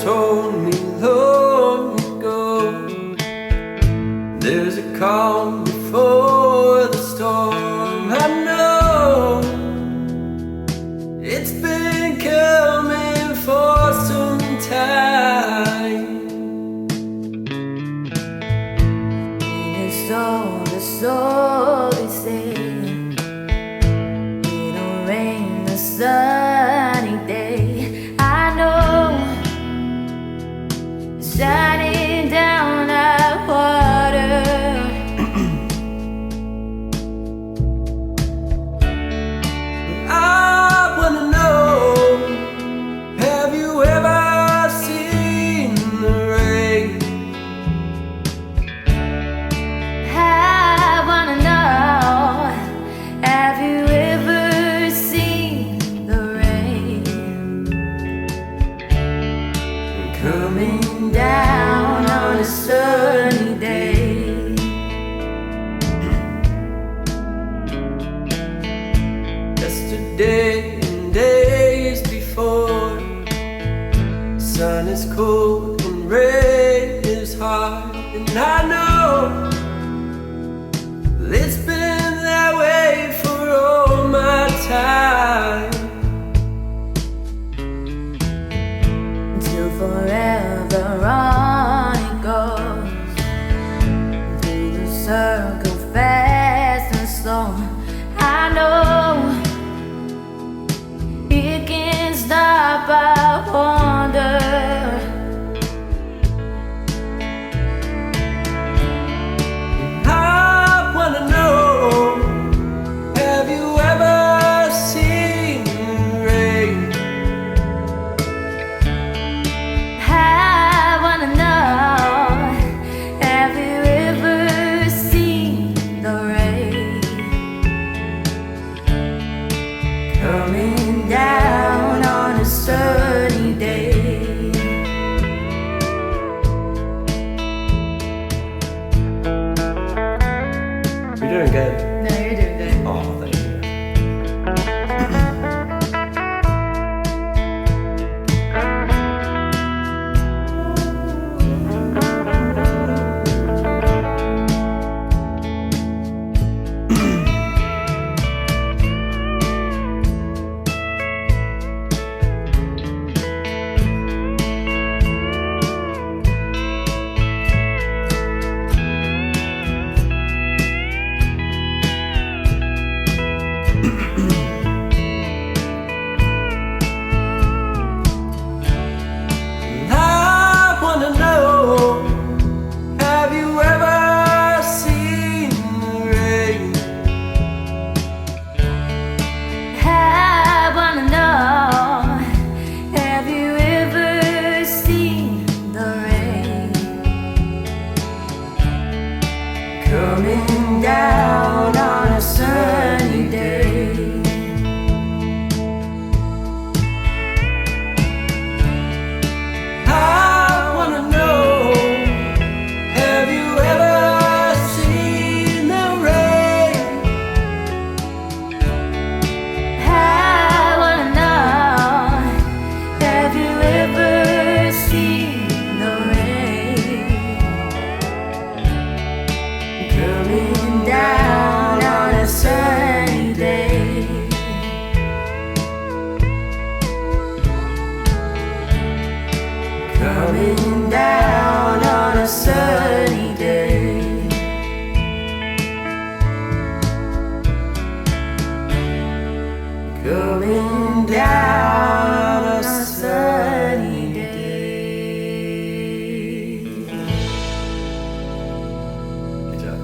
told me long ago, there's a calm before the storm. I know it's been coming for some time. It's all they say. It'll rain a sunny day. I know it's shining down our water. I wanna know, have you ever seen the rain? I wanna know, have you ever seen the rain coming down on a sunny day? Yesterday and days before, sun is cold and rain is hard, and I know it's been that way for all my time. Till forever on it goes, through the circle fast and slow. I know it can't stop, I wonder. I wanna know, have you ever seen the rain? I wanna know, have you ever seen the rain coming down on a sunny day? You're doing good. No, you're doing good. Oh, thank you. I wanna know, have you ever seen the rain? I wanna know, have you ever seen the rain coming down on a sunny day? I wanna know, have you ever seen the rain? I wanna know, have you ever seen the rain coming down on a sunny day? Coming down on a sunny day. Coming down on a sunny day. Good job.